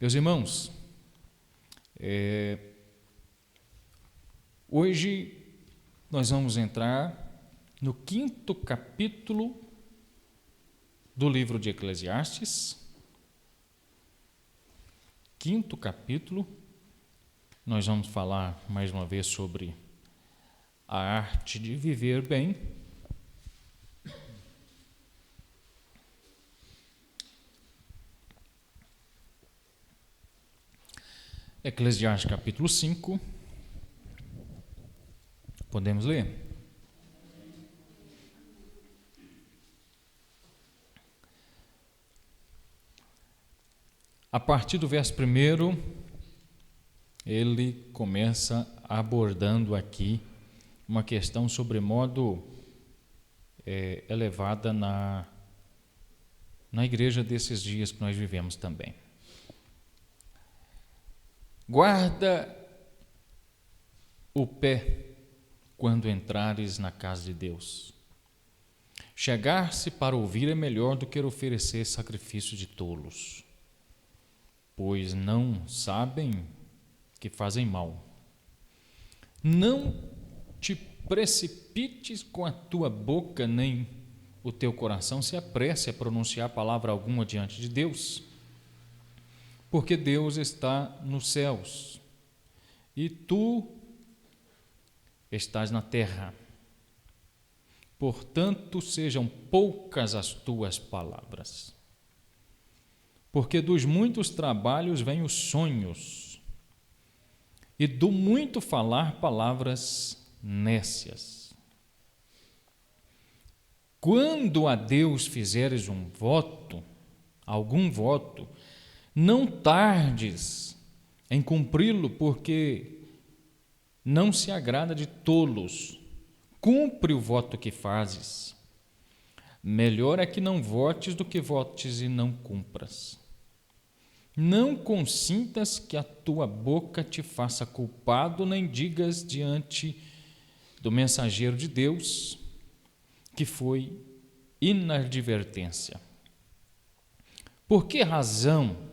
Meus irmãos, hoje nós vamos entrar no 5º capítulo do livro de Eclesiastes. 5º capítulo, nós vamos falar mais uma vez sobre a arte de viver bem. Eclesiastes capítulo 5, podemos ler? A partir do verso 1, ele começa abordando aqui uma questão sobremodo elevada na igreja desses dias que nós vivemos também. Guarda o pé quando entrares na casa de Deus. Chegar-se para ouvir é melhor do que oferecer sacrifício de tolos, pois não sabem que fazem mal. Não te precipites com a tua boca, nem o teu coração se apresse a pronunciar palavra alguma diante de Deus, porque Deus está nos céus e tu estás na terra. Portanto, sejam poucas as tuas palavras, porque dos muitos trabalhos vêm os sonhos, e do muito falar palavras nécias. Quando a Deus fizeres algum voto, não tardes em cumpri-lo, porque não se agrada de tolos. Cumpre o voto que fazes. Melhor é que não votes do que votes e não cumpras. Não consintas que a tua boca te faça culpado, nem digas diante do mensageiro de Deus que foi inadvertência. Por que razão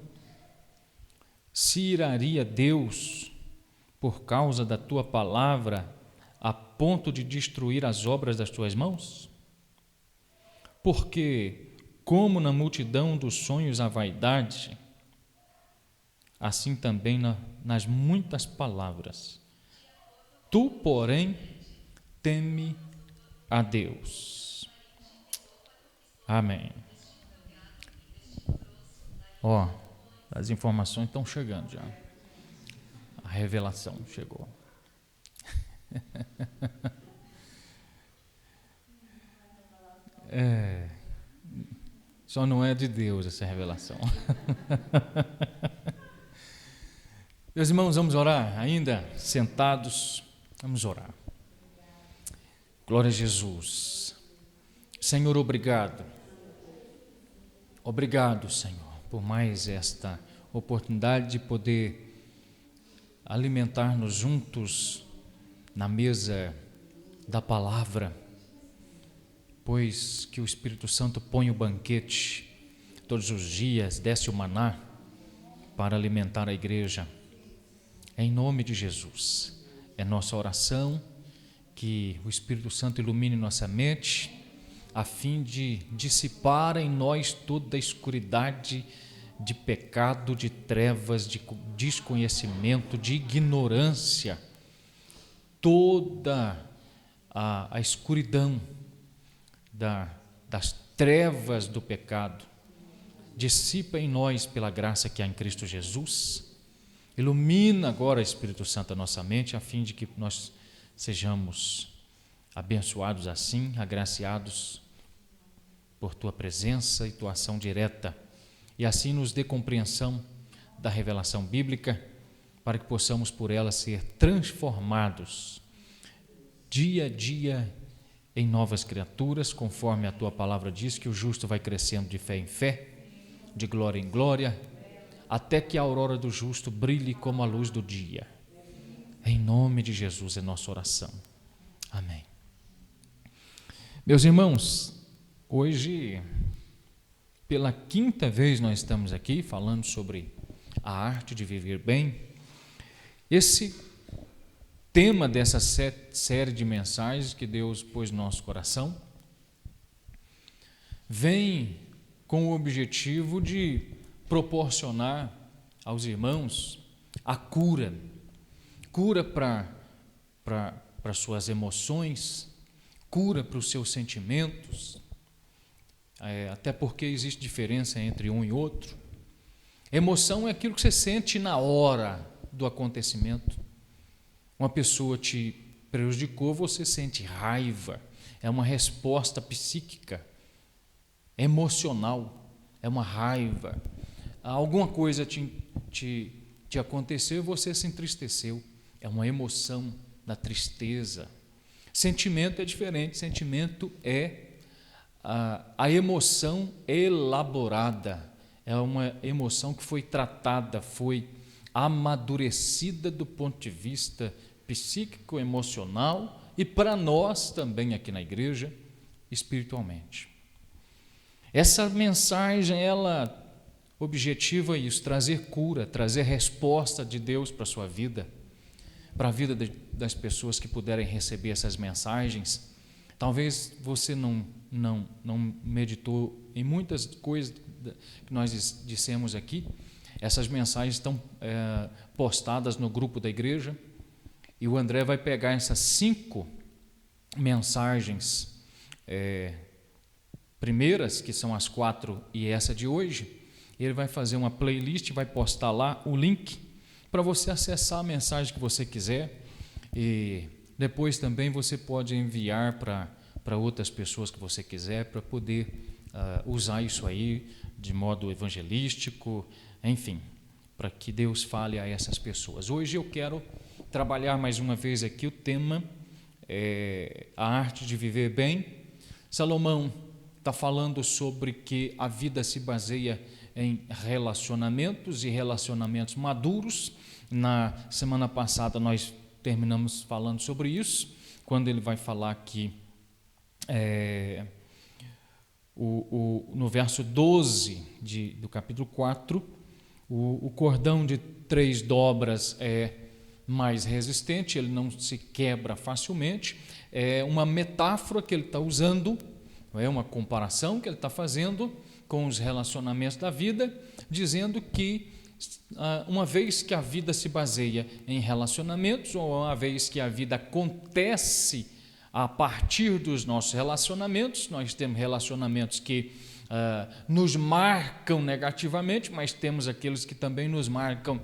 se iraria Deus por causa da tua palavra, a ponto de destruir as obras das tuas mãos? Porque, como na multidão dos sonhos a vaidade, assim também nas muitas palavras. Tu, porém, teme a Deus. Amém. As informações estão chegando já. A revelação chegou. Só não é de Deus essa revelação. Meus irmãos, vamos orar ainda sentados. Vamos orar. Glória a Jesus. Senhor, obrigado. Obrigado, Senhor, por mais esta oportunidade de poder alimentar-nos juntos na mesa da palavra, pois que o Espírito Santo põe o banquete todos os dias, desce o maná para alimentar a igreja. Em nome de Jesus, é nossa oração que o Espírito Santo ilumine nossa mente, a fim de dissipar em nós toda a escuridade de pecado, de trevas, de desconhecimento, de ignorância, toda a escuridão das trevas do pecado. Dissipa em nós pela graça que há em Cristo Jesus. Ilumina agora, Espírito Santo, a nossa mente, a fim de que nós sejamos abençoados assim, agraciados por Tua presença e Tua ação direta, e assim nos dê compreensão da revelação bíblica, para que possamos por ela ser transformados dia a dia em novas criaturas, conforme a Tua palavra diz, que o justo vai crescendo de fé em fé, de glória em glória, até que a aurora do justo brilhe como a luz do dia. Em nome de Jesus é nossa oração. Amém. Meus irmãos, hoje, pela 5ª vez nós estamos aqui falando sobre A Arte de Viver Bem. Esse tema dessa série de mensagens que Deus pôs no nosso coração vem com o objetivo de proporcionar aos irmãos a cura para suas emoções, cura para os seus sentimentos, até porque existe diferença entre um e outro. Emoção é aquilo que você sente na hora do acontecimento. Uma pessoa te prejudicou, você sente raiva, é uma resposta psíquica, emocional, é uma raiva. Alguma coisa te aconteceu e você se entristeceu, é uma emoção da tristeza. Sentimento é diferente, sentimento é a emoção elaborada, é uma emoção que foi tratada, foi amadurecida do ponto de vista psíquico, emocional e para nós também aqui na igreja, espiritualmente. Essa mensagem, ela objetiva isso, trazer cura, trazer resposta de Deus para a sua vida, para a vida das pessoas que puderem receber essas mensagens. Talvez você não meditou em muitas coisas que nós dissemos aqui. Essas mensagens estão postadas no grupo da igreja e o André vai pegar essas 5 mensagens primeiras, que são as 4 e essa de hoje. Ele vai fazer uma playlist, vai postar lá o link para você acessar a mensagem que você quiser, e depois também você pode enviar para outras pessoas que você quiser, para poder usar isso aí de modo evangelístico, enfim, para que Deus fale a essas pessoas. Hoje eu quero trabalhar mais uma vez aqui o tema, a arte de viver bem. Salomão está falando sobre que a vida se baseia em relacionamentos e relacionamentos maduros. Na semana passada nós terminamos falando sobre isso, quando ele vai falar que no verso 12 do capítulo 4, o cordão de 3 dobras é mais resistente, ele não se quebra facilmente. É uma metáfora que ele está usando, é uma comparação que ele está fazendo com os relacionamentos da vida, dizendo que uma vez que a vida se baseia em relacionamentos, ou uma vez que a vida acontece a partir dos nossos relacionamentos, nós temos relacionamentos que nos marcam negativamente, mas temos aqueles que também nos marcam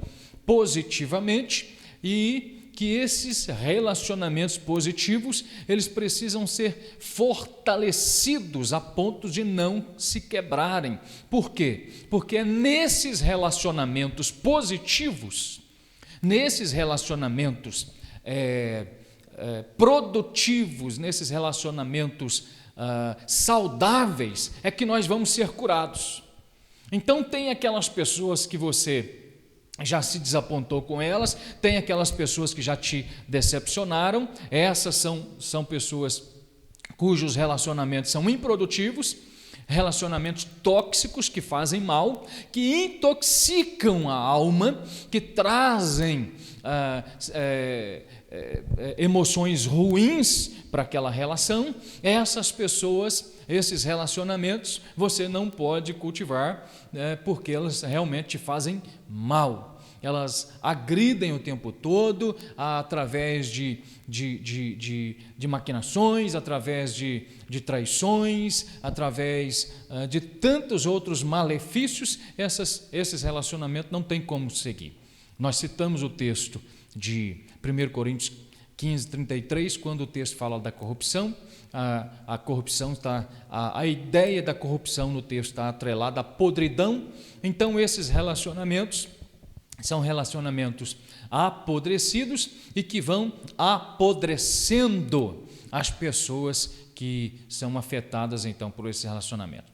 positivamente, e que esses relacionamentos positivos, eles precisam ser fortalecidos a ponto de não se quebrarem. Por quê? Porque é nesses relacionamentos positivos, nesses relacionamentos produtivos, nesses relacionamentos saudáveis, é que nós vamos ser curados. Então tem aquelas pessoas que você já se desapontou com elas, tem aquelas pessoas que já te decepcionaram. Essas são pessoas cujos relacionamentos são improdutivos, relacionamentos tóxicos que fazem mal, que intoxicam a alma, que trazem emoções ruins para aquela relação. Essas pessoas, esses relacionamentos, você não pode cultivar, porque elas realmente te fazem mal. Elas agridem o tempo todo, através de maquinações, através de traições, através de tantos outros malefícios. Esses relacionamentos não tem como seguir. Nós citamos o texto de 1 Coríntios 15, 33, quando o texto fala da corrupção. A corrupção está, a ideia da corrupção no texto está atrelada à podridão. Então esses relacionamentos são relacionamentos apodrecidos e que vão apodrecendo as pessoas que são afetadas então por esse relacionamento.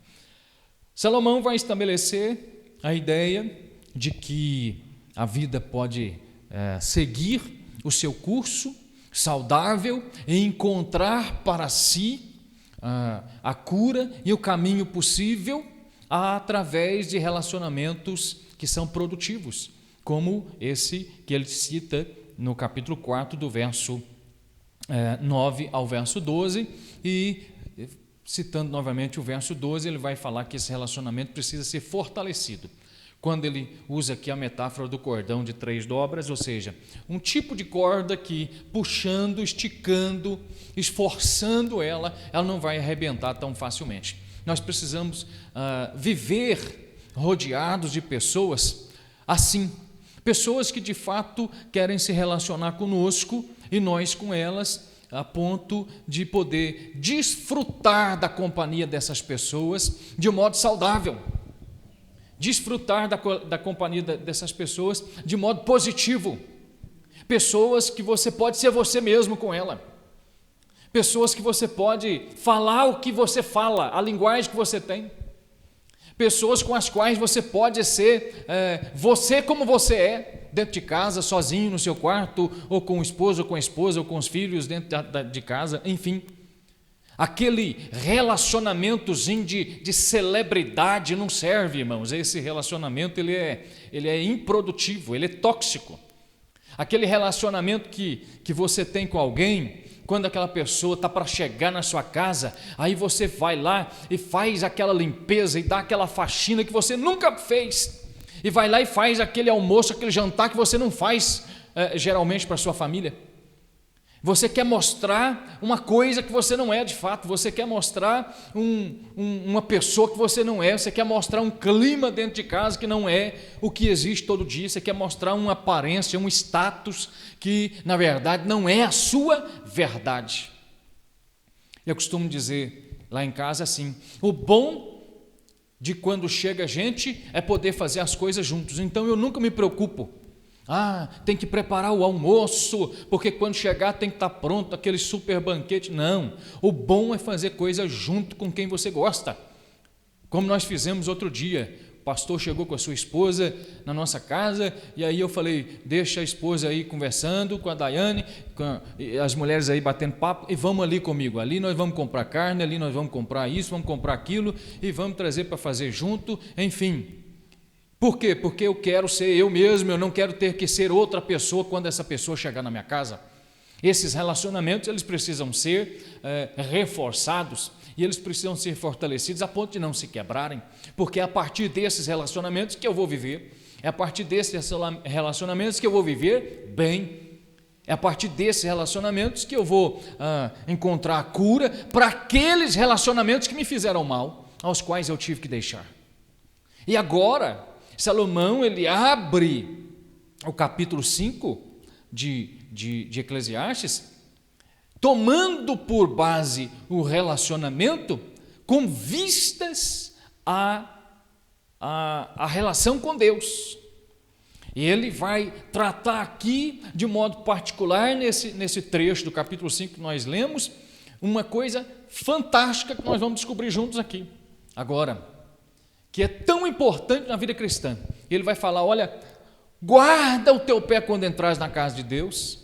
Salomão vai estabelecer a ideia de que a vida pode seguir o seu curso saudável e encontrar para si a cura e o caminho possível através de relacionamentos que são produtivos. como esse que ele cita no capítulo 4, do verso 9 ao verso 12, e citando novamente o verso 12, ele vai falar que esse relacionamento precisa ser fortalecido. Quando ele usa aqui a metáfora do cordão de 3 dobras, ou seja, um tipo de corda que puxando, esticando, esforçando ela não vai arrebentar tão facilmente. Nós precisamos viver rodeados de pessoas assim, pessoas que de fato querem se relacionar conosco e nós com elas, a ponto de poder desfrutar da companhia dessas pessoas de um modo saudável. Desfrutar da companhia dessas pessoas de modo positivo. Pessoas que você pode ser você mesmo com ela. Pessoas que você pode falar o que você fala, a linguagem que você tem. Pessoas com as quais você pode ser você como você é, dentro de casa, sozinho no seu quarto, ou com o esposo, ou com a esposa, ou com os filhos dentro de casa, enfim. Aquele relacionamentozinho de celebridade não serve, irmãos. Esse relacionamento ele é improdutivo, ele é tóxico. Aquele relacionamento que você tem com alguém, quando aquela pessoa está para chegar na sua casa, aí você vai lá e faz aquela limpeza e dá aquela faxina que você nunca fez, e vai lá e faz aquele almoço, aquele jantar que você não faz geralmente para a sua família. Você quer mostrar uma coisa que você não é de fato, você quer mostrar uma pessoa que você não é, você quer mostrar um clima dentro de casa que não é o que existe todo dia, você quer mostrar uma aparência, um status que na verdade não é a sua verdade. Eu costumo dizer lá em casa assim, o bom de quando chega gente é poder fazer as coisas juntos, então eu nunca me preocupo. Tem que preparar o almoço, porque quando chegar tem que estar pronto aquele super banquete. Não, o bom é fazer coisa junto com quem você gosta, como nós fizemos outro dia. O pastor chegou com a sua esposa na nossa casa, e aí eu falei, deixa a esposa aí conversando com a Daiane, as mulheres aí batendo papo, e vamos ali comigo, ali nós vamos comprar carne, ali nós vamos comprar isso, vamos comprar aquilo, e vamos trazer para fazer junto, enfim. Por quê? Porque eu quero ser eu mesmo, eu não quero ter que ser outra pessoa quando essa pessoa chegar na minha casa. Esses relacionamentos, eles precisam ser reforçados, e eles precisam ser fortalecidos a ponto de não se quebrarem, porque é a partir desses relacionamentos que eu vou viver, é a partir desses relacionamentos que eu vou viver bem, é a partir desses relacionamentos que eu vou encontrar a cura para aqueles relacionamentos que me fizeram mal, aos quais eu tive que deixar. E agora Salomão, ele abre o capítulo 5 de Eclesiastes, tomando por base o relacionamento com vistas à relação com Deus. E ele vai tratar aqui, de modo particular, nesse trecho do capítulo 5 que nós lemos, uma coisa fantástica que nós vamos descobrir juntos aqui. Agora, que é tão importante na vida cristã. Ele vai falar, olha, guarda o teu pé quando entrares na casa de Deus,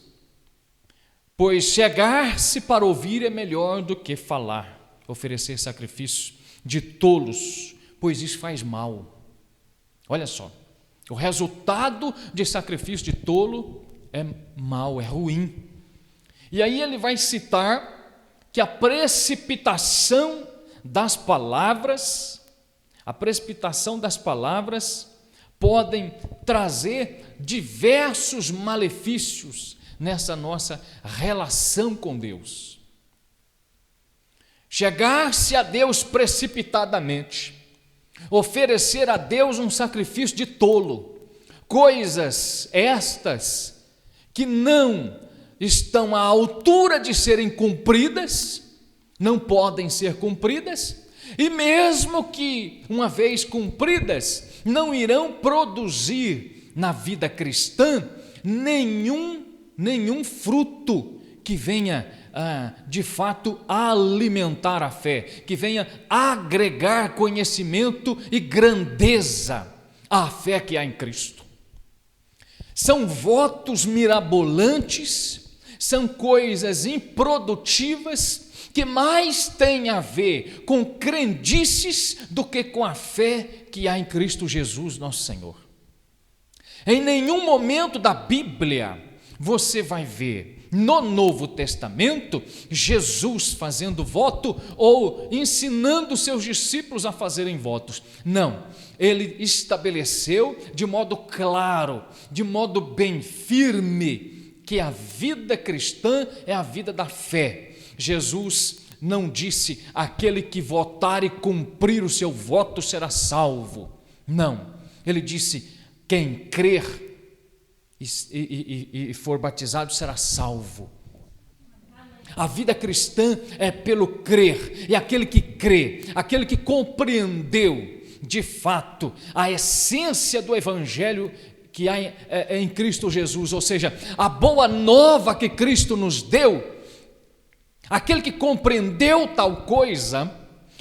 pois chegar-se para ouvir é melhor do que falar, oferecer sacrifício de tolos, pois isso faz mal. Olha só, o resultado de sacrifício de tolo é mal, é ruim. E aí ele vai citar que a precipitação das palavras podem trazer diversos malefícios nessa nossa relação com Deus. Chegar-se a Deus precipitadamente, oferecer a Deus um sacrifício de tolo, coisas estas que não estão à altura de serem cumpridas, não podem ser cumpridas, e mesmo que uma vez cumpridas, não irão produzir na vida cristã nenhum fruto que venha de fato alimentar a fé, que venha agregar conhecimento e grandeza à fé que há em Cristo. São votos mirabolantes, são coisas improdutivas, que mais tem a ver com crendices do que com a fé que há em Cristo Jesus, nosso Senhor. Em nenhum momento da Bíblia você vai ver no Novo Testamento Jesus fazendo voto ou ensinando seus discípulos a fazerem votos. Não, ele estabeleceu de modo claro, de modo bem firme, que a vida cristã é a vida da fé. Jesus não disse: aquele que votar e cumprir o seu voto será salvo. Não, ele disse: quem crer e for batizado será salvo. A vida cristã é pelo crer, e aquele que crê, aquele que compreendeu de fato a essência do Evangelho que há em Cristo Jesus, ou seja, a boa nova que Cristo nos deu, aquele que compreendeu tal coisa,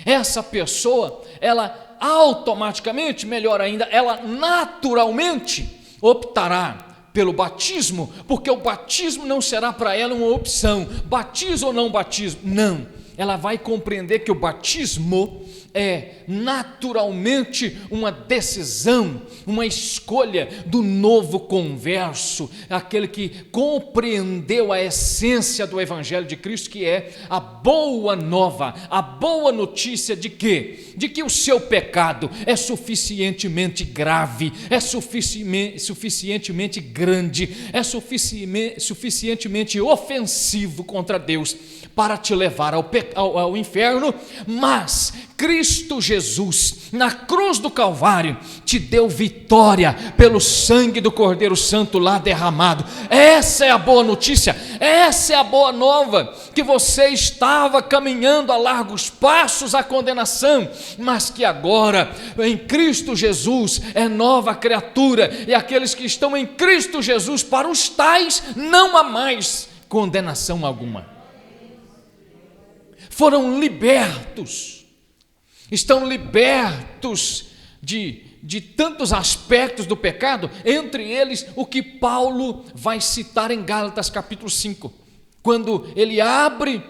essa pessoa, ela automaticamente, melhor ainda, ela naturalmente optará pelo batismo, porque o batismo não será para ela uma opção, batismo ou não batismo, não, ela vai compreender que o batismo é naturalmente uma decisão, uma escolha do novo converso, aquele que compreendeu a essência do Evangelho de Cristo, que é a boa nova, a boa notícia de quê? De que o seu pecado é suficientemente grave, é suficientemente grande, é suficientemente ofensivo contra Deus para te levar ao inferno, mas Cristo Jesus, na cruz do Calvário, te deu vitória pelo sangue do Cordeiro Santo lá derramado. Essa é a boa notícia, essa é a boa nova, que você estava caminhando a largos passos à condenação, mas que agora, em Cristo Jesus, é nova criatura, e aqueles que estão em Cristo Jesus, para os tais, não há mais condenação alguma. Foram libertos, estão libertos de tantos aspectos do pecado, entre eles o que Paulo vai citar em Gálatas capítulo 5, quando ele abre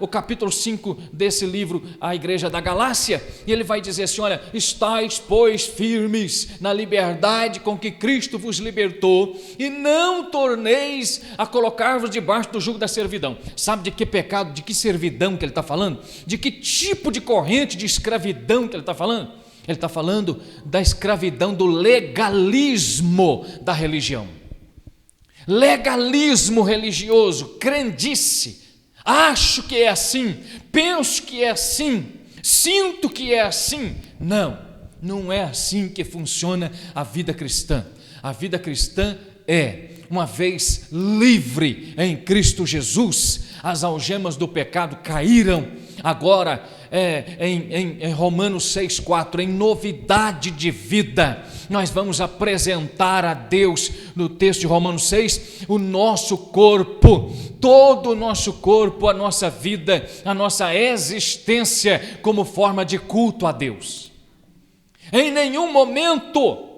o capítulo 5 desse livro à igreja da Galácia, e ele vai dizer assim: olha, estáis pois firmes na liberdade com que Cristo vos libertou, e não torneis a colocar-vos debaixo do jugo da servidão. Sabe de que pecado, de que servidão que ele está falando? De que tipo de corrente de escravidão que ele está falando? Ele está falando da escravidão do legalismo da religião. Legalismo religioso, crendice, acho que é assim, penso que é assim, sinto que é assim. Não, não é assim que funciona a vida cristã. A vida cristã é, uma vez livre em Cristo Jesus, as algemas do pecado caíram. Agora, em Romanos 6,4, em novidade de vida, nós vamos apresentar a Deus, no texto de Romanos 6, o nosso corpo, todo o nosso corpo, a nossa vida, a nossa existência, como forma de culto a Deus. Em nenhum momento,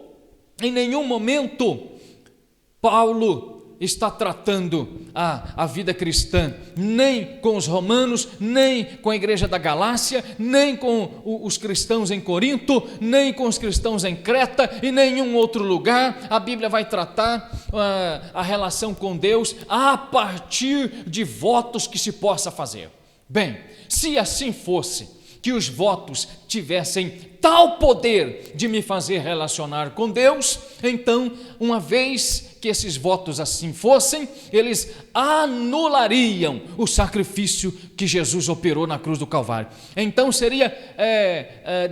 Paulo está tratando a vida cristã, nem com os romanos, nem com a igreja da Galácia, nem com os cristãos em Corinto, nem com os cristãos em Creta e nenhum outro lugar. A Bíblia vai tratar a relação com Deus a partir de votos que se possa fazer. Bem, se assim fosse, que os votos tivessem tal poder de me fazer relacionar com Deus, então, uma vez que esses votos assim fossem, eles anulariam o sacrifício que Jesus operou na cruz do Calvário. Então seria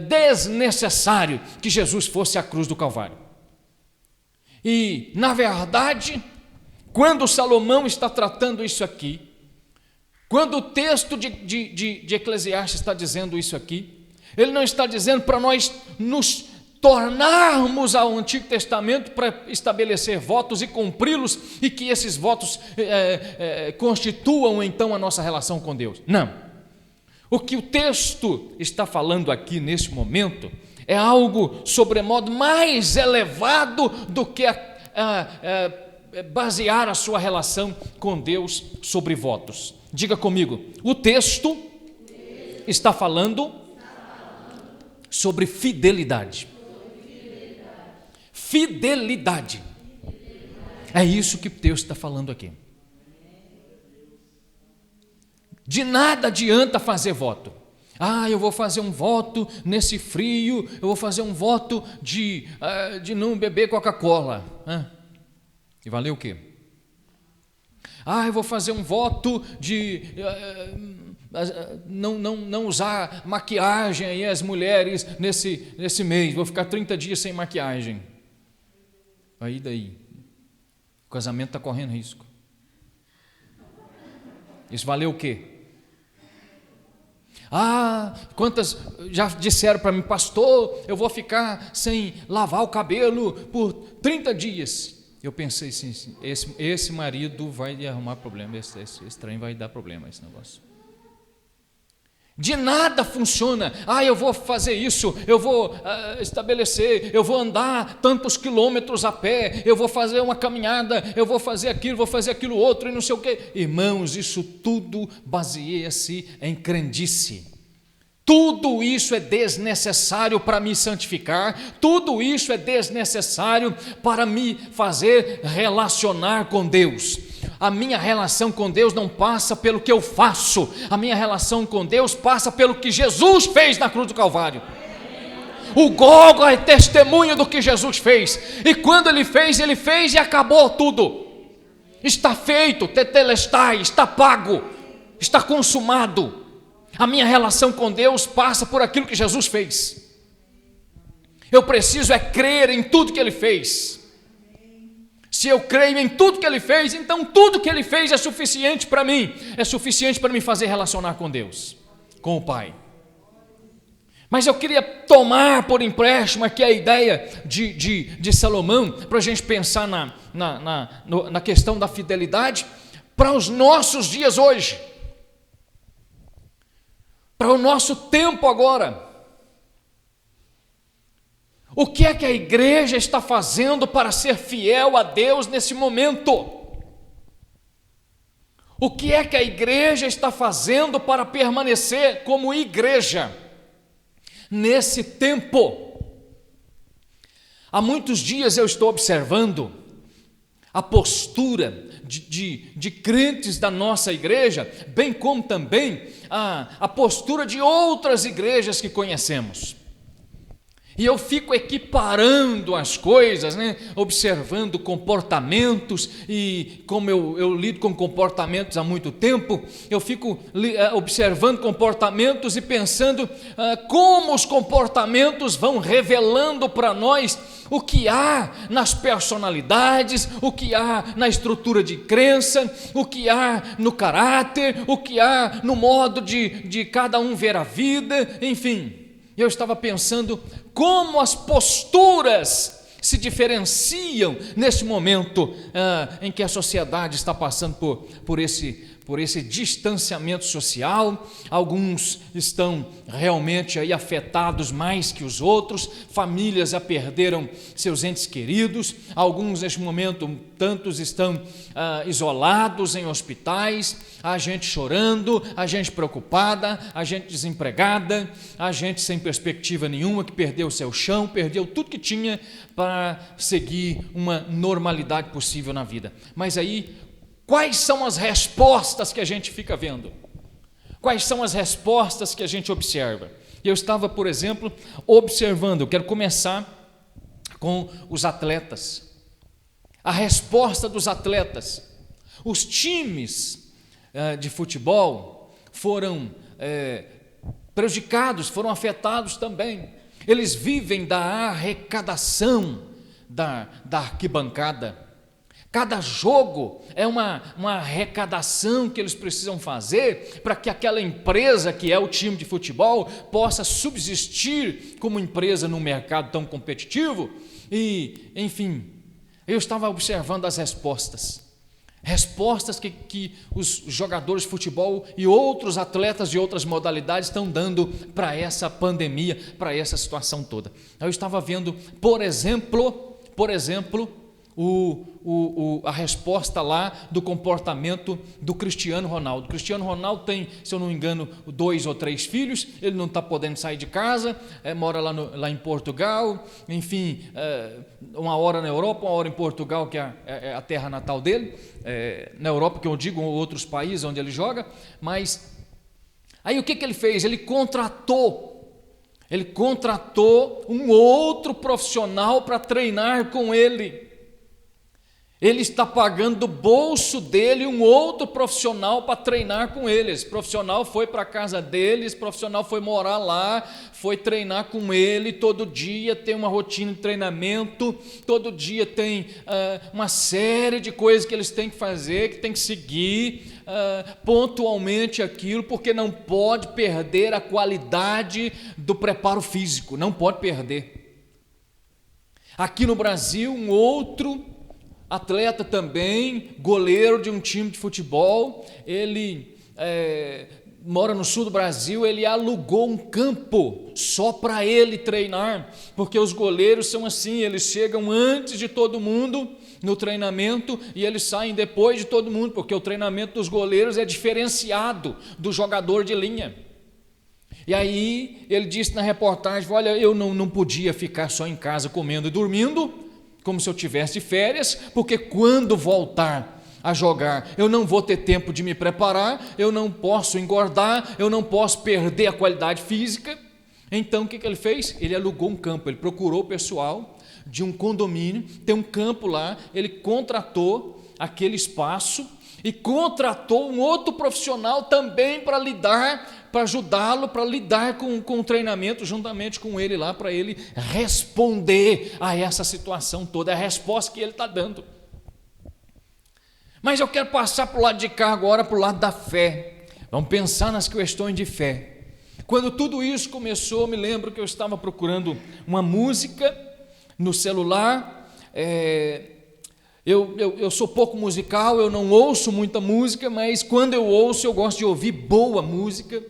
desnecessário que Jesus fosse à cruz do Calvário. E, na verdade, quando Salomão está tratando isso aqui, quando o texto de Eclesiastes está dizendo isso aqui, ele não está dizendo para nós nos tornarmos ao Antigo Testamento para estabelecer votos e cumpri-los, e que esses votos constituam então a nossa relação com Deus. Não. O que o texto está falando aqui neste momento é algo sobremodo mais elevado do que basear a sua relação com Deus sobre votos. Diga comigo, o texto está falando sobre fidelidade. Fidelidade. É isso que Deus está falando aqui. De nada adianta fazer voto. Eu vou fazer um voto nesse frio, eu vou fazer um voto de não beber Coca-Cola. E valeu o quê? Eu vou fazer um voto de não usar maquiagem aí as mulheres nesse mês, vou ficar 30 dias sem maquiagem. Aí daí, o casamento está correndo risco. Isso valeu o quê? Quantas já disseram para mim, pastor, eu vou ficar sem lavar o cabelo por 30 dias. Eu pensei assim, esse marido vai arrumar problema, esse trem vai dar problema, esse negócio. De nada funciona. Eu vou fazer isso, eu vou estabelecer, eu vou andar tantos quilômetros a pé, eu vou fazer uma caminhada, eu vou fazer aquilo outro e não sei o quê. Irmãos, isso tudo baseia-se em crendice. Tudo isso é desnecessário para me santificar, tudo isso é desnecessário para me fazer relacionar com Deus. A minha relação com Deus não passa pelo que eu faço, a minha relação com Deus passa pelo que Jesus fez na cruz do Calvário. O Gólgota é testemunho do que Jesus fez, e quando Ele fez e acabou tudo. Está feito, tetelestai, está pago, está consumado. A minha relação com Deus passa por aquilo que Jesus fez. Eu preciso crer em tudo que Ele fez. Se eu creio em tudo que Ele fez, então tudo que Ele fez é suficiente para mim, é suficiente para me fazer relacionar com Deus, com o Pai. Mas eu queria tomar por empréstimo aqui a ideia de Salomão, para a gente pensar na questão da fidelidade, para os nossos dias hoje, para o nosso tempo agora. O que é que a igreja está fazendo para ser fiel a Deus nesse momento? O que é que a igreja está fazendo para permanecer como igreja nesse tempo? Há muitos dias eu estou observando a postura de crentes da nossa igreja, bem como também a postura de outras igrejas que conhecemos. E eu fico equiparando as coisas, observando comportamentos, e como eu lido com comportamentos há muito tempo, eu fico observando comportamentos e pensando como os comportamentos vão revelando para nós o que há nas personalidades, o que há na estrutura de crença, o que há no caráter, o que há no modo de cada um ver a vida, enfim. Eu estava pensando como as posturas se diferenciam nesse momento em que a sociedade está passando por esse distanciamento social. Alguns estão realmente aí afetados mais que os outros, famílias já perderam seus entes queridos, alguns neste momento, tantos estão isolados em hospitais, a gente chorando, a gente preocupada, a gente desempregada, a gente sem perspectiva nenhuma, que perdeu o seu chão, perdeu tudo que tinha para seguir uma normalidade possível na vida. Mas aí, quais são as respostas que a gente fica vendo? Quais são as respostas que a gente observa? Eu estava, por exemplo, observando, eu quero começar com os atletas. A resposta dos atletas. Os times de futebol foram prejudicados, foram afetados também. Eles vivem da arrecadação da arquibancada. Cada jogo é uma arrecadação que eles precisam fazer para que aquela empresa que é o time de futebol possa subsistir como empresa num mercado tão competitivo. E, enfim, eu estava observando as respostas que os jogadores de futebol e outros atletas de outras modalidades estão dando para essa pandemia, para essa situação toda. Eu estava vendo, por exemplo, a resposta lá do comportamento do Cristiano Ronaldo. O Cristiano Ronaldo tem, se eu não me engano, 2 ou 3 filhos, ele não está podendo sair de casa, mora lá em Portugal, enfim, uma hora na Europa, uma hora em Portugal, que é a terra natal dele, na Europa, que eu digo, outros países onde ele joga, mas aí o que ele fez? Ele contratou um outro profissional para treinar com ele. Ele está pagando do bolso dele um outro profissional para treinar com ele. Esse profissional foi para a casa dele, esse profissional foi morar lá, foi treinar com ele. Todo dia tem uma rotina de treinamento, todo dia tem uma série de coisas que eles têm que fazer, que têm que seguir pontualmente aquilo, porque não pode perder a qualidade do preparo físico, não pode perder. Aqui no Brasil, um outro atleta também, goleiro de um time de futebol, ele mora no sul do Brasil, ele alugou um campo só para ele treinar, porque os goleiros são assim, eles chegam antes de todo mundo no treinamento e eles saem depois de todo mundo, porque o treinamento dos goleiros é diferenciado do jogador de linha. E aí ele disse na reportagem, olha, eu não podia ficar só em casa comendo e dormindo, como se eu tivesse de férias, porque quando voltar a jogar, eu não vou ter tempo de me preparar, eu não posso engordar, eu não posso perder a qualidade física. Então o que ele fez? Ele alugou um campo, ele procurou o pessoal de um condomínio, tem um campo lá, ele contratou aquele espaço e contratou um outro profissional também para ajudá-lo, para lidar com o treinamento juntamente com ele lá, para ele responder a essa situação toda, a resposta que ele está dando. Mas eu quero passar para o lado de cá agora, para o lado da fé. Vamos pensar nas questões de fé. Quando tudo isso começou, eu me lembro que eu estava procurando uma música no celular. Eu sou pouco musical, eu não ouço muita música, mas quando eu ouço, eu gosto de ouvir boa música.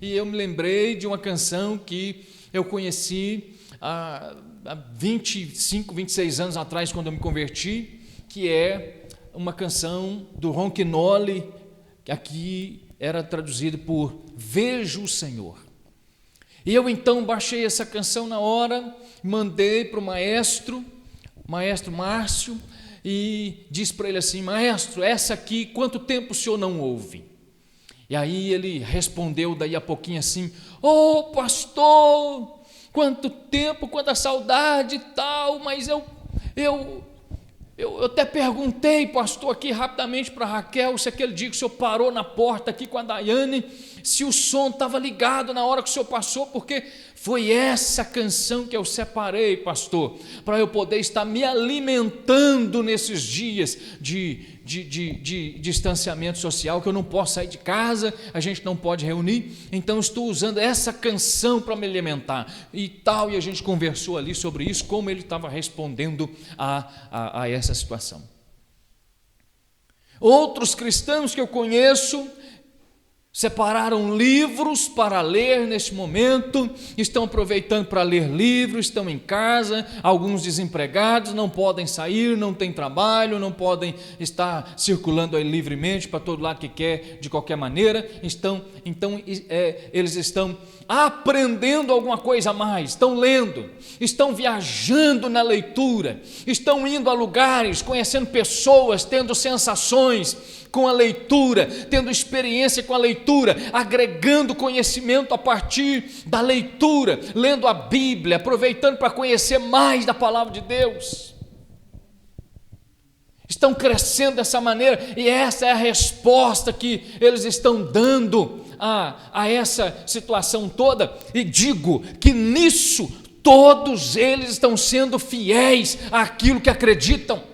E eu me lembrei de uma canção que eu conheci há 25, 26 anos atrás, quando eu me converti, que é uma canção do Ronquinoli, que aqui era traduzido por Vejo o Senhor. E eu então baixei essa canção na hora, mandei para o maestro Márcio, e disse para ele assim, maestro, essa aqui, quanto tempo o senhor não ouve? E aí ele respondeu daí a pouquinho assim, pastor, quanto tempo, quanta saudade e tal, mas eu até perguntei, pastor, aqui rapidamente para a Raquel, se aquele dia que o senhor parou na porta aqui com a Daiane, se o som estava ligado na hora que o senhor passou, porque foi essa canção que eu separei, pastor, para eu poder estar me alimentando nesses dias de distanciamento social, que eu não posso sair de casa, a gente não pode reunir, então estou usando essa canção para me alimentar, e tal, e a gente conversou ali sobre isso, como ele estava respondendo a essa situação. Outros cristãos que eu conheço separaram livros para ler neste momento, estão aproveitando para ler livros, estão em casa, alguns desempregados, não podem sair, não têm trabalho, não podem estar circulando aí livremente para todo lado que quer, de qualquer maneira, eles estão aprendendo alguma coisa a mais, estão lendo, estão viajando na leitura, estão indo a lugares, conhecendo pessoas, tendo sensações com a leitura, tendo experiência com a leitura, agregando conhecimento a partir da leitura, lendo a Bíblia, aproveitando para conhecer mais da palavra de Deus. Estão crescendo dessa maneira, e essa é a resposta que eles estão dando a essa situação toda, e digo que nisso todos eles estão sendo fiéis àquilo que acreditam.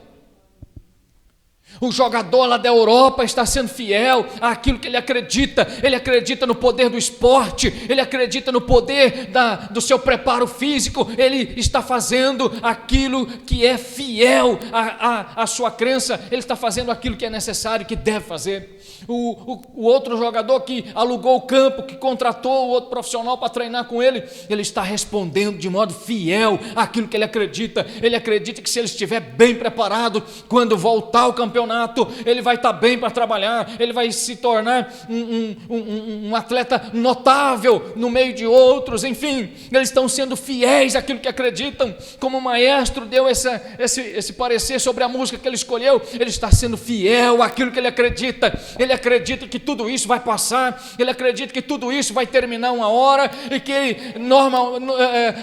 O jogador lá da Europa está sendo fiel àquilo que ele acredita no poder do esporte, ele acredita no poder do seu preparo físico, ele está fazendo aquilo que é fiel à sua crença, ele está fazendo aquilo que é necessário, que deve fazer. O outro jogador que alugou o campo, que contratou o outro profissional para treinar com ele está respondendo de modo fiel àquilo que ele acredita que se ele estiver bem preparado, quando voltar ao campeonato, ele vai estar bem para trabalhar, ele vai se tornar um atleta notável no meio de outros, enfim, eles estão sendo fiéis àquilo que acreditam. Como o maestro deu esse parecer sobre a música que ele escolheu, ele está sendo fiel àquilo que ele acredita que tudo isso vai passar, ele acredita que tudo isso vai terminar uma hora, e que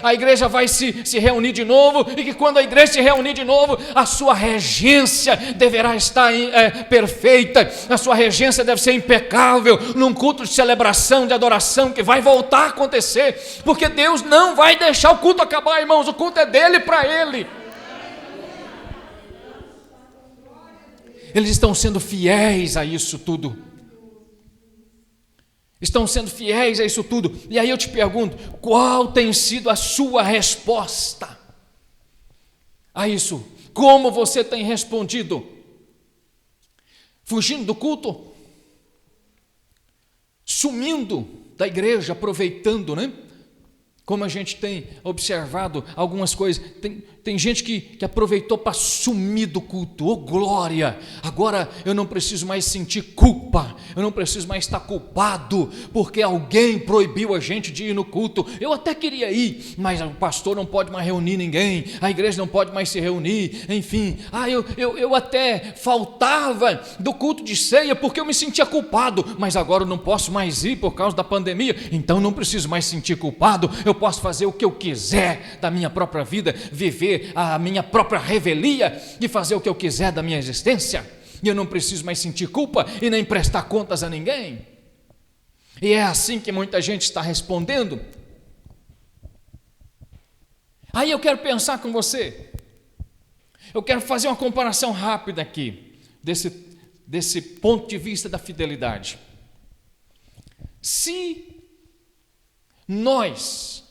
a igreja vai se reunir de novo, e que quando a igreja se reunir de novo, a sua regência deverá estar perfeita, a sua regência deve ser impecável, num culto de celebração, de adoração, que vai voltar a acontecer, porque Deus não vai deixar o culto acabar, irmãos, o culto é dele para ele. Eles estão sendo fiéis a isso tudo. Estão sendo fiéis a isso tudo. E aí eu te pergunto, qual tem sido a sua resposta a isso? Como você tem respondido? Fugindo do culto? Sumindo da igreja, aproveitando, né? Como a gente tem observado algumas coisas, tem gente que aproveitou para sumir do culto. Oh glória, agora eu não preciso mais sentir culpa, eu não preciso mais estar culpado, porque alguém proibiu a gente de ir no culto. Eu até queria ir, mas o pastor não pode mais reunir ninguém, a igreja não pode mais se reunir, enfim. Eu até faltava do culto de ceia, porque eu me sentia culpado, mas agora eu não posso mais ir por causa da pandemia, então não preciso mais sentir culpado, eu posso fazer o que eu quiser da minha própria vida, viver a minha própria revelia e fazer o que eu quiser da minha existência, e eu não preciso mais sentir culpa e nem prestar contas a ninguém. E é assim que muita gente está respondendo. Aí eu quero pensar com você, eu quero fazer uma comparação rápida aqui desse ponto de vista da fidelidade. Se nós,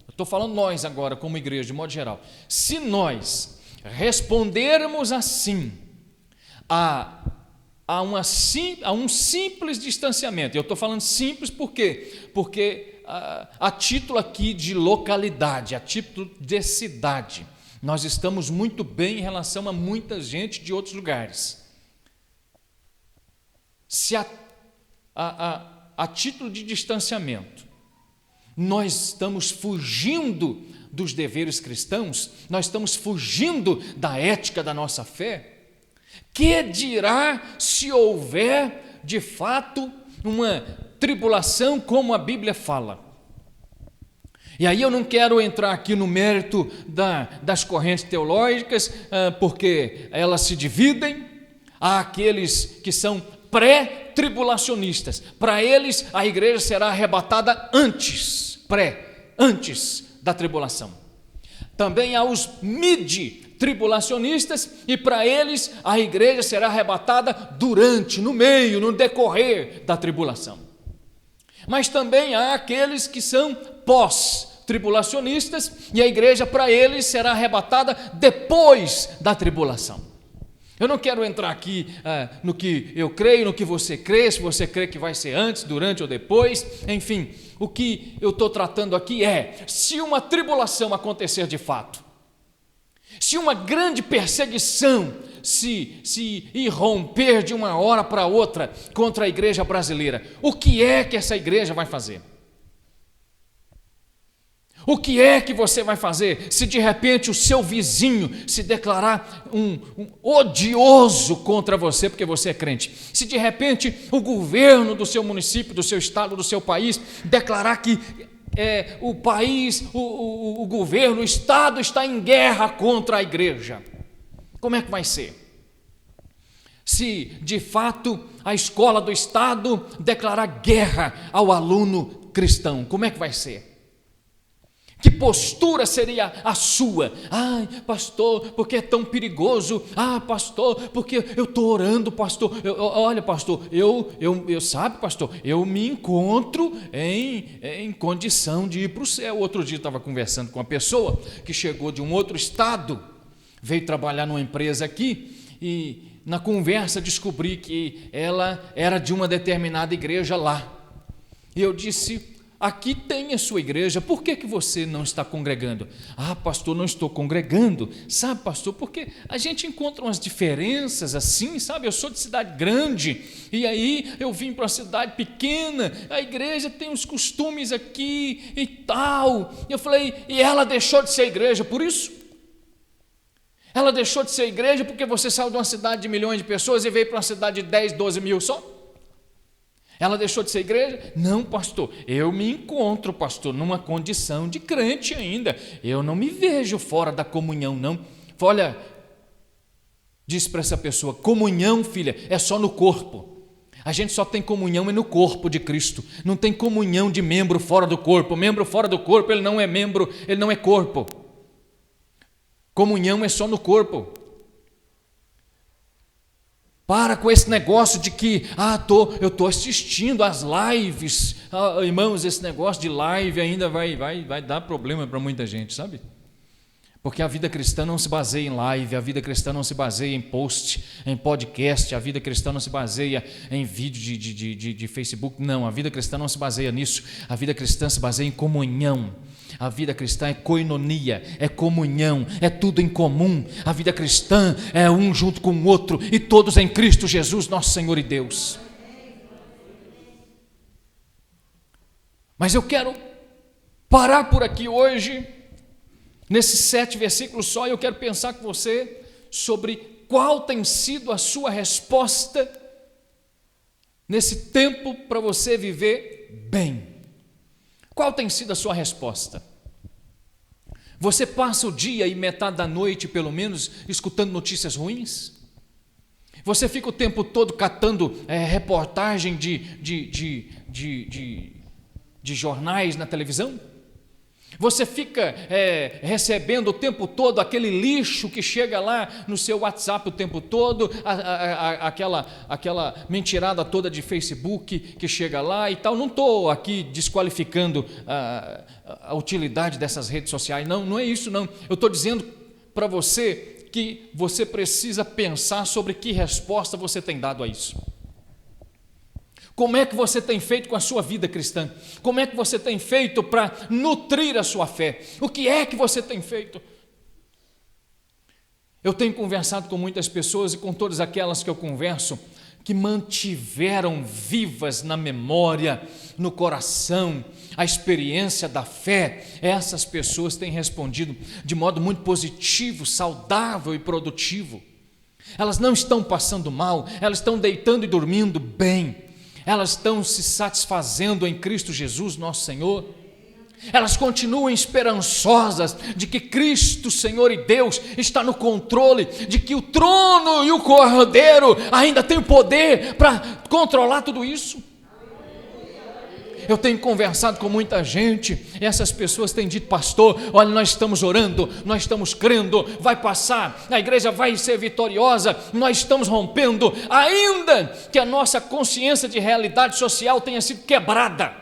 estou falando nós agora como igreja de modo geral, se nós respondermos assim a um simples distanciamento, eu estou falando simples porque a título aqui de localidade, a título de cidade, nós estamos muito bem em relação a muita gente de outros lugares. Se a título de distanciamento nós estamos fugindo dos deveres cristãos, nós estamos fugindo da ética da nossa fé, que dirá se houver de fato uma tribulação como a Bíblia fala? E aí eu não quero entrar aqui no mérito das correntes teológicas, porque elas se dividem. Há aqueles que são pré-tribulacionistas, para eles a igreja será arrebatada antes da tribulação. Também há os mid-tribulacionistas, e para eles a igreja será arrebatada durante, no meio, no decorrer da tribulação. Mas também há aqueles que são pós-tribulacionistas, e a igreja para eles será arrebatada depois da tribulação. Eu não quero entrar aqui no que eu creio, no que você crê, se você crê que vai ser antes, durante ou depois, enfim, o que eu estou tratando aqui é, se uma tribulação acontecer de fato, se uma grande perseguição se irromper de uma hora para outra contra a igreja brasileira, o que é que essa igreja vai fazer? O que é que você vai fazer se de repente o seu vizinho se declarar um odioso contra você porque você é crente? Se de repente o governo do seu município, do seu estado, do seu país declarar que o país, o governo, o estado está em guerra contra a igreja, como é que vai ser? Se de fato a escola do estado declarar guerra ao aluno cristão, como é que vai ser? Que postura seria a sua? Ai, pastor, porque é tão perigoso? Ah, pastor, porque eu estou orando, pastor. Olha, pastor, sabe, pastor, eu me encontro em condição de ir para o céu. Outro dia eu estava conversando com uma pessoa que chegou de um outro estado, veio trabalhar numa empresa aqui, e na conversa descobri que ela era de uma determinada igreja lá. E eu disse: aqui tem a sua igreja, por que você não está congregando? Ah, pastor, não estou congregando. Sabe, pastor, porque a gente encontra umas diferenças assim, sabe? Eu sou de cidade grande, e aí eu vim para uma cidade pequena, a igreja tem uns costumes aqui e tal. Eu falei: e ela deixou de ser igreja por isso? Ela deixou de ser igreja porque você saiu de uma cidade de milhões de pessoas e veio para uma cidade de 10, 12 mil só? Ela deixou de ser igreja? Não, pastor, eu me encontro, pastor, numa condição de crente ainda. Eu não me vejo fora da comunhão, não. Olha, diz para essa pessoa: comunhão, filha, é só no corpo. A gente só tem comunhão no corpo de Cristo. Não tem comunhão de membro fora do corpo. Membro fora do corpo, ele não é membro, ele não é corpo. Comunhão é só no corpo. Para com esse negócio de que, eu estou assistindo às lives. Irmãos, esse negócio de live ainda vai dar problema para muita gente, sabe? Porque a vida cristã não se baseia em live, a vida cristã não se baseia em post, em podcast, a vida cristã não se baseia em vídeo de Facebook, não, a vida cristã não se baseia nisso, a vida cristã se baseia em comunhão. A vida cristã é koinonia, é comunhão, é tudo em comum. A vida cristã é um junto com o outro, e todos em Cristo Jesus, nosso Senhor e Deus. Mas eu quero parar por aqui hoje, nesses 7 versículos só. Eu quero pensar com você sobre qual tem sido a sua resposta nesse tempo para você viver bem. Qual tem sido a sua resposta? Você passa o dia e metade da noite, pelo menos, escutando notícias ruins? Você fica o tempo todo catando reportagem de jornais na televisão? Você fica recebendo o tempo todo aquele lixo que chega lá no seu WhatsApp o tempo todo, aquela mentirada toda de Facebook que chega lá e tal. Não estou aqui desqualificando a utilidade dessas redes sociais, não é isso não. Eu estou dizendo para você que você precisa pensar sobre que resposta você tem dado a isso. Como é que você tem feito com a sua vida cristã? Como é que você tem feito para nutrir a sua fé? O que é que você tem feito? Eu tenho conversado com muitas pessoas, e com todas aquelas que eu converso, que mantiveram vivas na memória, no coração, a experiência da fé. Essas pessoas têm respondido de modo muito positivo, saudável e produtivo. Elas não estão passando mal, elas estão deitando e dormindo bem. Elas estão se satisfazendo em Cristo Jesus, nosso Senhor. Elas continuam esperançosas de que Cristo, Senhor e Deus, está no controle, de que o trono e o cordeiro ainda têm o poder para controlar tudo isso. Eu tenho conversado com muita gente, e essas pessoas têm dito: pastor, olha, nós estamos orando, nós estamos crendo, vai passar, a igreja vai ser vitoriosa, nós estamos rompendo, ainda que a nossa consciência de realidade social tenha sido quebrada.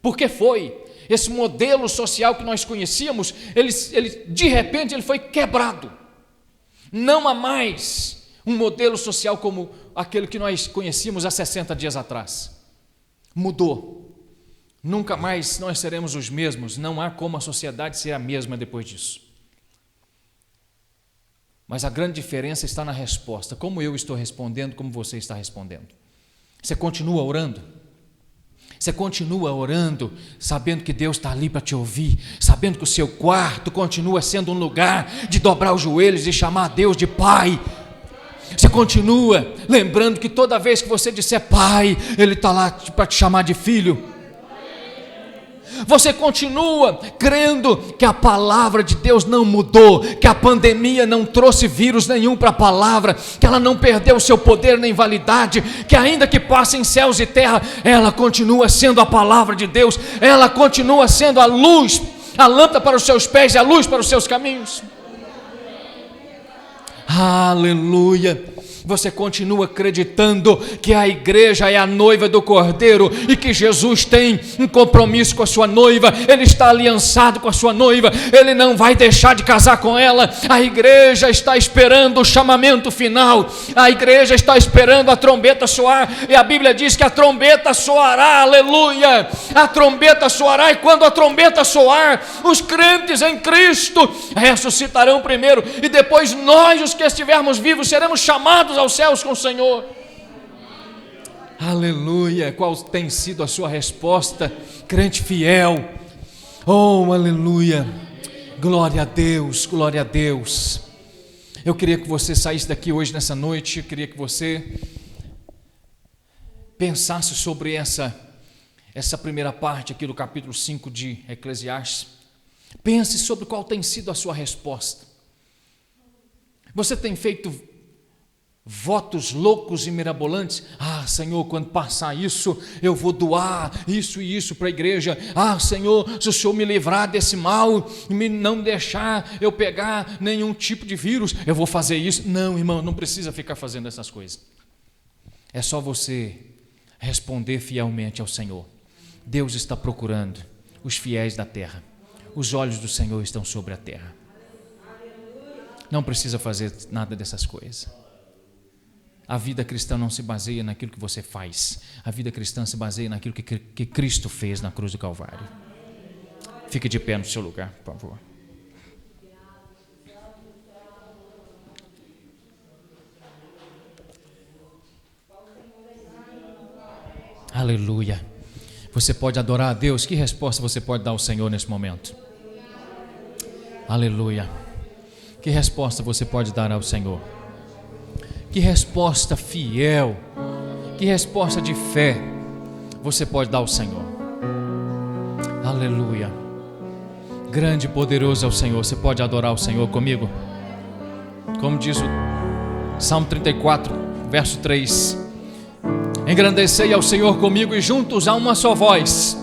Porque foi esse modelo social que nós conhecíamos, ele de repente ele foi quebrado. Não há mais um modelo social como aquele que nós conhecíamos há 60 dias atrás. Mudou. Nunca mais nós seremos os mesmos. Não há como a sociedade ser a mesma depois disso. Mas a grande diferença está na resposta. Como eu estou respondendo, como você está respondendo. Você continua orando? Você continua orando, sabendo que Deus está ali para te ouvir, sabendo que o seu quarto continua sendo um lugar de dobrar os joelhos e chamar a Deus de Pai. Você continua lembrando que toda vez que você disser Pai, Ele está lá para te chamar de filho. Você continua crendo que a palavra de Deus não mudou, que a pandemia não trouxe vírus nenhum para a palavra, que ela não perdeu o seu poder nem validade, que ainda que passe em céus e terra, ela continua sendo a palavra de Deus, ela continua sendo a luz a lâmpada para os seus pés e a luz para os seus caminhos. Aleluia. Você continua acreditando que a igreja é a noiva do Cordeiro e que Jesus tem um compromisso com a sua noiva, Ele está aliançado com a sua noiva, Ele não vai deixar de casar com ela. A igreja está esperando o chamamento final, a igreja está esperando a trombeta soar, e a Bíblia diz que a trombeta soará, aleluia, a trombeta soará, e quando a trombeta soar, os crentes em Cristo ressuscitarão primeiro, e depois nós, os que estivermos vivos, seremos chamados aos céus com o Senhor. Aleluia. Qual tem sido a sua resposta, crente fiel? Oh, aleluia. Glória a Deus, glória a Deus. Eu queria que você saísse daqui hoje, nessa noite, eu queria que você pensasse sobre essa primeira parte aqui do capítulo 5 de Eclesiastes. Pense sobre qual tem sido a sua resposta. Você tem feito votos loucos e mirabolantes? Senhor, quando passar isso, eu vou doar isso e isso para a igreja. Senhor, se o Senhor me livrar desse mal, me não deixar eu pegar nenhum tipo de vírus, eu vou fazer isso. Não, irmão, não precisa ficar fazendo essas coisas. É só você responder fielmente ao Senhor. Deus está procurando os fiéis da terra. Os olhos do Senhor estão sobre a terra. Não precisa fazer nada dessas coisas. A vida cristã não se baseia naquilo que você faz. A vida cristã se baseia naquilo que Cristo fez na cruz do Calvário. Fique de pé no seu lugar, por favor. Aleluia. Você pode adorar a Deus? Que resposta você pode dar ao Senhor nesse momento? Aleluia. Que resposta você pode dar ao Senhor? Que resposta fiel, que resposta de fé você pode dar ao Senhor? Aleluia. Grande e poderoso é o Senhor. Você pode adorar o Senhor comigo? Como diz o Salmo 34, verso 3: engrandecei ao Senhor comigo e juntos a uma só voz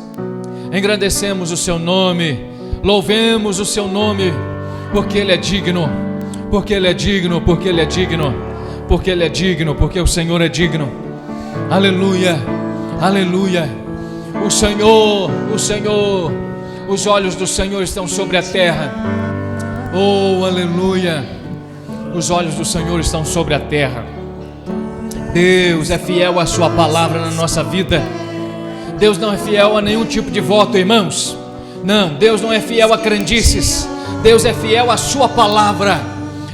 engrandecemos o seu nome, louvemos o seu nome, porque Ele é digno, porque Ele é digno, porque Ele é digno, porque Ele é digno, porque o Senhor é digno. Aleluia, aleluia. O Senhor, os olhos do Senhor estão sobre a terra. Oh, aleluia. Os olhos do Senhor estão sobre a terra. Deus é fiel à sua palavra na nossa vida. Deus não é fiel a nenhum tipo de voto, irmãos. Não, Deus não é fiel a crendices. Deus é fiel à sua palavra.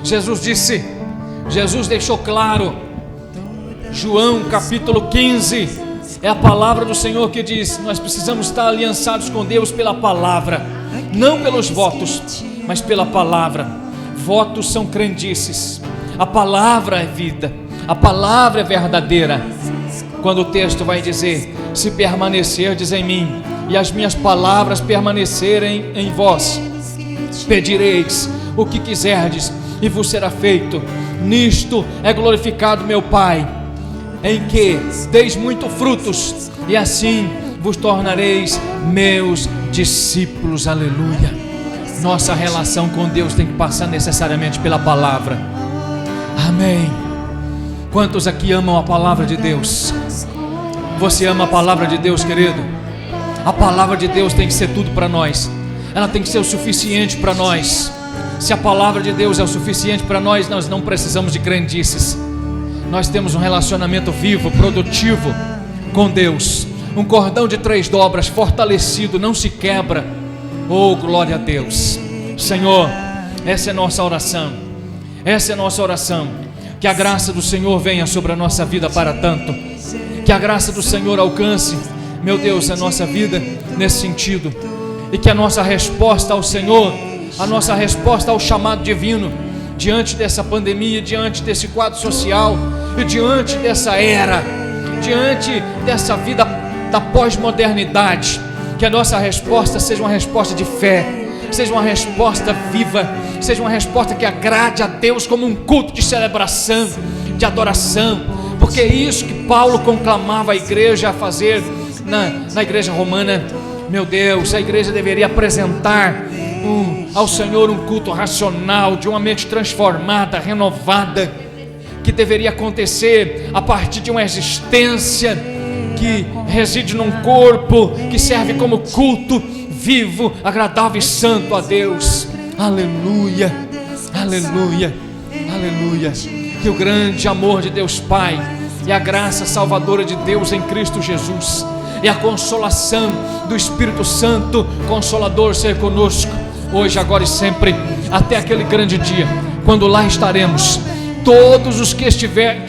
Jesus deixou claro, João capítulo 15, é a palavra do Senhor que diz: nós precisamos estar aliançados com Deus pela palavra, não pelos votos, mas pela palavra. Votos são crendices, a palavra é vida, a palavra é verdadeira. Quando o texto vai dizer: se permanecerdes em mim e as minhas palavras permanecerem em vós, pedireis o que quiserdes e vos será feito. Nisto é glorificado meu Pai, em que deis muito frutos, e assim vos tornareis meus discípulos. Aleluia. Nossa relação com Deus tem que passar necessariamente pela palavra. Amém. Quantos aqui amam a palavra de Deus? Você ama a palavra de Deus, querido? A palavra de Deus tem que ser tudo para nós. Ela tem que ser o suficiente para nós. Se a palavra de Deus é o suficiente para nós, nós não precisamos de crendices. Nós temos um relacionamento vivo, produtivo com Deus. Um cordão de 3 dobras, fortalecido, não se quebra. Oh, glória a Deus. Senhor, essa é nossa oração. Essa é nossa oração. Que a graça do Senhor venha sobre a nossa vida para tanto. Que a graça do Senhor alcance, meu Deus, a nossa vida nesse sentido. E que a nossa resposta ao Senhor, a nossa resposta ao chamado divino, diante dessa pandemia, diante desse quadro social e diante dessa era, diante dessa vida da pós-modernidade, que a nossa resposta seja uma resposta de fé, seja uma resposta viva, seja uma resposta que agrade a Deus, como um culto de celebração, de adoração, porque é isso que Paulo conclamava a igreja a fazer na igreja romana. Meu Deus, a igreja deveria apresentar ao Senhor um culto racional, de uma mente transformada, renovada, que deveria acontecer a partir de uma existência que reside num corpo que serve como culto vivo, agradável e santo a Deus. Aleluia, aleluia, aleluia. Que o grande amor de Deus Pai e a graça salvadora de Deus em Cristo Jesus e a consolação do Espírito Santo Consolador ser conosco hoje, agora e sempre, até aquele grande dia, quando lá estaremos todos os que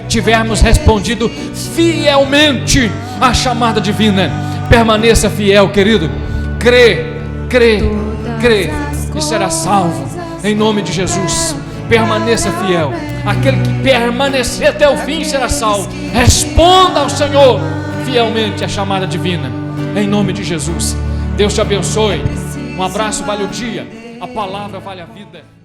tivermos respondido fielmente à chamada divina. Permaneça fiel, querido. Crê e será salvo em nome de Jesus. Permaneça fiel. Aquele que permanecer até o fim será salvo. Responda ao Senhor fielmente à chamada divina em nome de Jesus. Deus te abençoe. Um abraço, vale o dia. A palavra vale a vida.